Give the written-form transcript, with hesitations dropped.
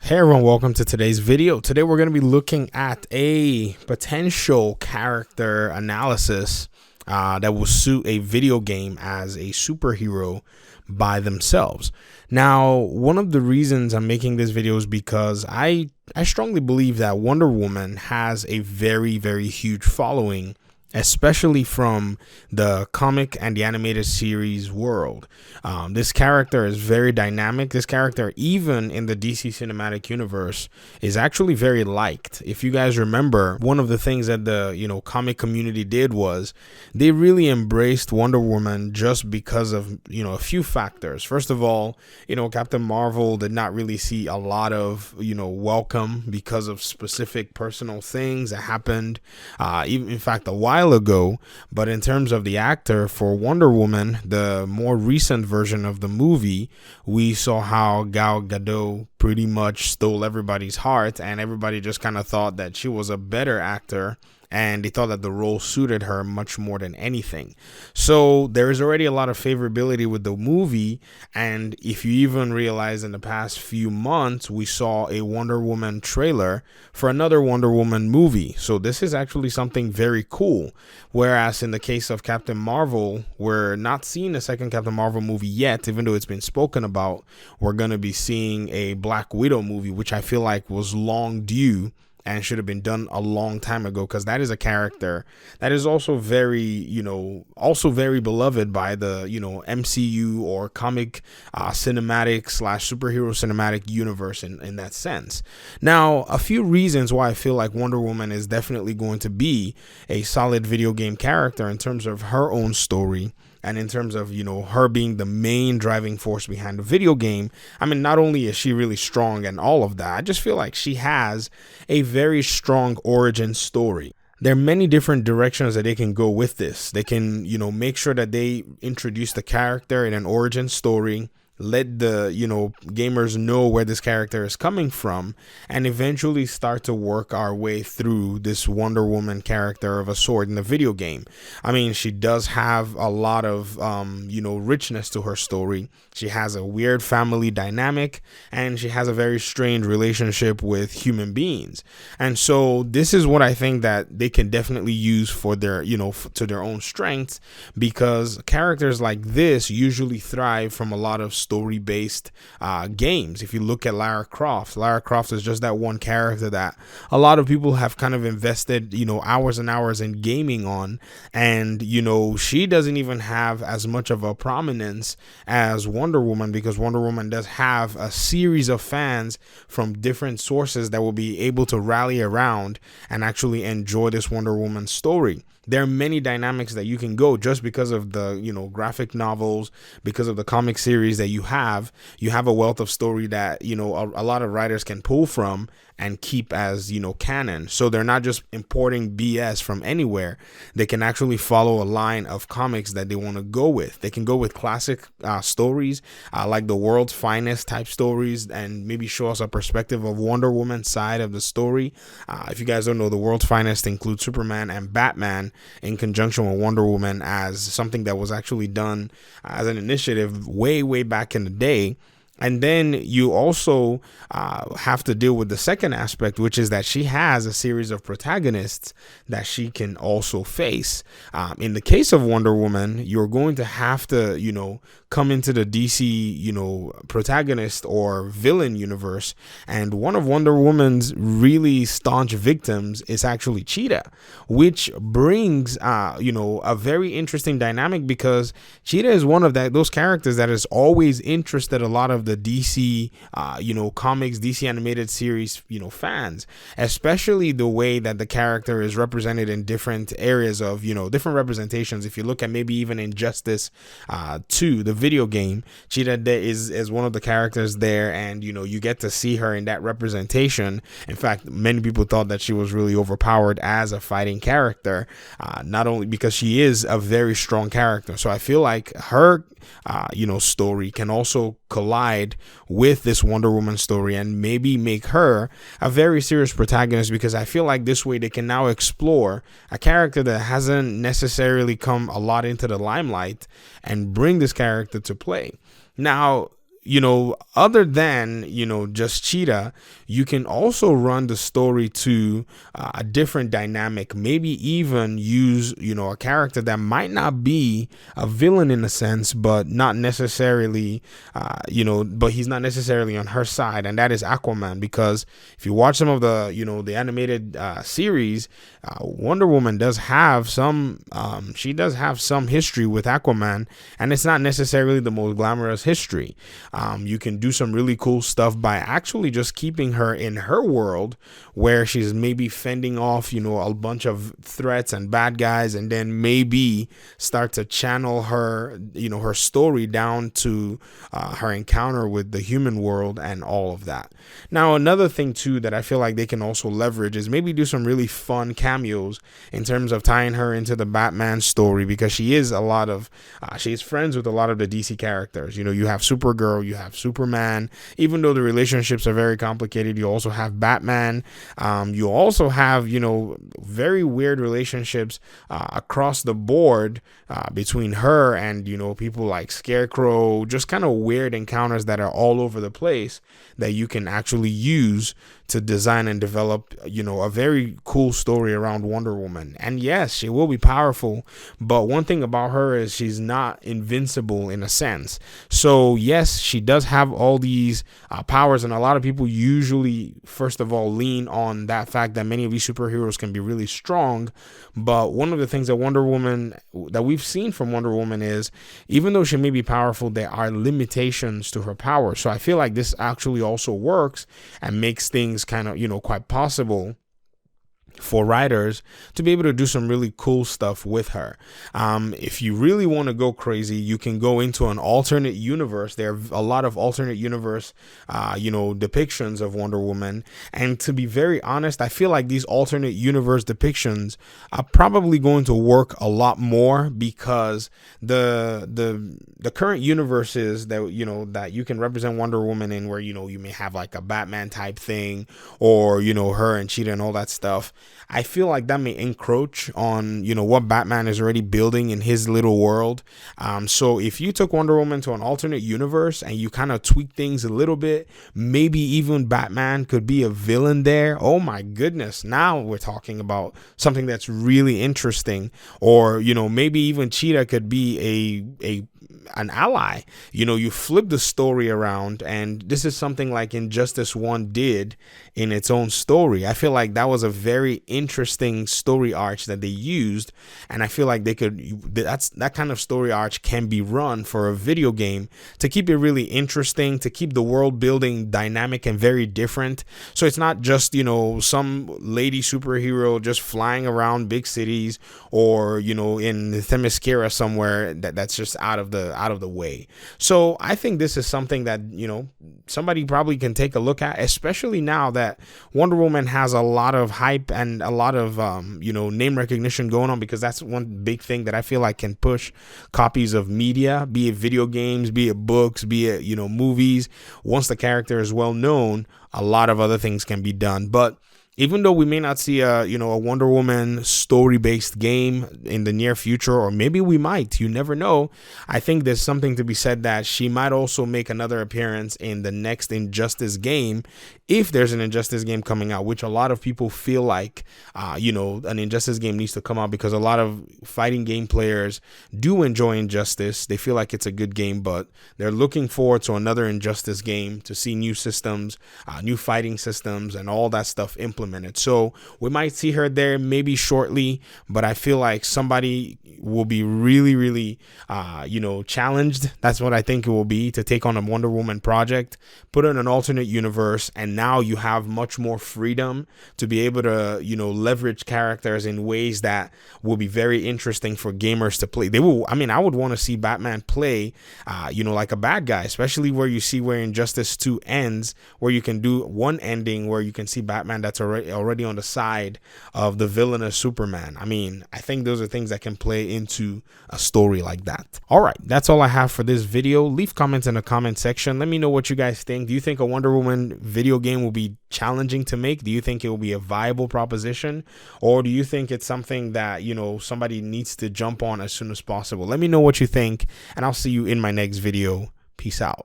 Hey everyone, welcome to today's video. Today we're going to be looking at a potential character analysis that will suit a video game as a superhero by themselves. Now, one of the reasons I'm making this video is because I strongly believe that Wonder Woman has a very, very huge following, especially from the comic and the animated series world. This character is very dynamic. This character, even in the DC cinematic universe, is actually very liked. If you guys remember, one of the things that the comic community did was they really embraced Wonder Woman just because of a few factors. First of all, Captain Marvel did not really see a lot of welcome because of specific personal things that happened. Even in fact, a while ago. But in terms of the actor for Wonder Woman, the more recent version of the movie, we saw how Gal Gadot pretty much stole everybody's heart, and everybody just kind of thought that she was a better actor, and they thought that the role suited her much more than anything. So there's already a lot of favorability with the movie. And if you even realize, in the past few months, we saw a Wonder Woman trailer for another Wonder Woman movie. So this is actually something very cool. Whereas in the case of Captain Marvel, we're not seeing a second Captain Marvel movie yet, even though it's been spoken about. We're going to be seeing a Black Widow movie, which I feel like was long due and should have been done a long time ago, because that is a character that is also very, very beloved by the, MCU or comic cinematic / superhero cinematic universe in that sense. Now, a few reasons why I feel like Wonder Woman is definitely going to be a solid video game character in terms of her own story. And in terms of, her being the main driving force behind the video game. I mean, not only is she really strong and all of that, I just feel like she has a very strong origin story. There are many different directions that they can go with this. They can, make sure that they introduce the character in an origin story, let the gamers know where this character is coming from, and eventually start to work our way through this Wonder Woman character of a sort in the video game. I mean, she does have a lot of richness to her story. She has a weird family dynamic, and she has a very strange relationship with human beings. And so this is what I think that they can definitely use for their to their own strengths, because characters like this usually thrive from a lot of story-based games. If you look at Lara Croft is just that one character that a lot of people have kind of invested hours and hours in gaming on, and she doesn't even have as much of a prominence as Wonder Woman, because Wonder Woman does have a series of fans from different sources that will be able to rally around and actually enjoy this Wonder Woman story. There are many dynamics that you can go just because of the, graphic novels, because of the comic series that you have a wealth of story that, a lot of writers can pull from and keep as, canon. So they're not just importing BS from anywhere. They can actually follow a line of comics that they want to go with. They can go with classic stories, like the world's finest type stories, and maybe show us a perspective of Wonder Woman's side of the story. If you guys don't know, the world's finest includes Superman and Batman in conjunction with Wonder Woman, as something that was actually done as an initiative way back in the day. And then you also have to deal with the second aspect, which is that she has a series of protagonists that she can also face. In the case of Wonder Woman, you're going to have to, come into the DC, protagonist or villain universe. And one of Wonder Woman's really staunch victims is actually Cheetah, which brings, a very interesting dynamic, because Cheetah is one of those characters that has always interested a lot of the DC, comics, DC animated series, fans, especially the way that the character is represented in different areas of, different representations. If you look at maybe even Injustice 2, the video game, Cheetah is one of the characters there, and you get to see her in that representation. In fact, many people thought that she was really overpowered as a fighting character, not only because she is a very strong character. So I feel like her story can also collide with this Wonder Woman story and maybe make her a very serious protagonist, because I feel like this way they can now explore a character that hasn't necessarily come a lot into the limelight and bring this character to play. Now, other than, just Cheetah, you can also run the story to a different dynamic, maybe even use, a character that might not be a villain in a sense, but not necessarily, but he's not necessarily on her side. And that is Aquaman, because if you watch some of the, the animated series, Wonder Woman does have some, she does have some history with Aquaman, and it's not necessarily the most glamorous history. You can do some really cool stuff by actually just keeping her in her world, where she's maybe fending off, a bunch of threats and bad guys, and then maybe start to channel her, her story down to her encounter with the human world and all of that. Now, another thing too that I feel like they can also leverage is maybe do some really fun cameos in terms of tying her into the Batman story, because she is she's friends with a lot of the DC characters. You have Supergirl, you have Superman. Even though the relationships are very complicated, you also have Batman. You also have, very weird relationships across the board between her and, people like Scarecrow, just kind of weird encounters that are all over the place that you can actually use to design and develop, a very cool story around Wonder Woman. And yes, she will be powerful, but one thing about her is she's not invincible in a sense. So yes, she does have all these powers, and a lot of people usually, first of all, lean on that fact that many of these superheroes can be really strong. But one of the things that we've seen from Wonder Woman is, even though she may be powerful, there are limitations to her power. So I feel like this actually also works and makes things kind of, quite possible for writers to be able to do some really cool stuff with her. If you really want to go crazy, you can go into an alternate universe. There are a lot of alternate universe, depictions of Wonder Woman. And to be very honest, I feel like these alternate universe depictions are probably going to work a lot more, because the current universes that, that you can represent Wonder Woman in, where, you may have like a Batman type thing, or, her and Cheetah and all that stuff. I feel like that may encroach on, what Batman is already building in his little world. So if you took Wonder Woman to an alternate universe and you kind of tweak things a little bit, maybe even Batman could be a villain there. Oh my goodness. Now we're talking about something that's really interesting. Or, maybe even Cheetah could be an ally. You flip the story around, and this is something like Injustice 1 did in its own story. I feel like that was a very interesting story arc that they used, and I feel like that kind of story arc can be run for a video game to keep it really interesting, to keep the world building dynamic and very different. So it's not just, some lady superhero just flying around big cities, or, in Themyscira somewhere that's just out of the way. So I think this is something that, somebody probably can take a look at, especially now that Wonder Woman has a lot of hype and a lot of, name recognition going on, because that's one big thing that I feel like can push copies of media, be it video games, be it books, be it, movies. Once the character is well known, a lot of other things can be done. But even though we may not see a Wonder Woman story-based game in the near future, or maybe we might, you never know, I think there's something to be said that she might also make another appearance in the next Injustice game, if there's an Injustice game coming out, which a lot of people feel like, an Injustice game needs to come out, because a lot of fighting game players do enjoy Injustice. They feel like it's a good game, but they're looking forward to another Injustice game to see new systems, new fighting systems, and all that stuff implemented. So we might see her there maybe shortly, but I feel like somebody will be really, really, challenged. That's what I think it will be, to take on a Wonder Woman project, put it in an alternate universe, and now you have much more freedom to be able to, leverage characters in ways that will be very interesting for gamers to play. I would want to see Batman play, like a bad guy, especially where Injustice 2 ends, where you can do one ending where you can see Batman that's already on the side of the villainous Superman. I think those are things that can play into a story like that. All right, that's all I have for this video. Leave comments in the comment section. Let me know what you guys think. Do you think a Wonder Woman video game will be challenging to make? Do you think it will be a viable proposition, or do you think it's something that somebody needs to jump on as soon as possible? Let me know what you think, and I'll see you in my next video. Peace out.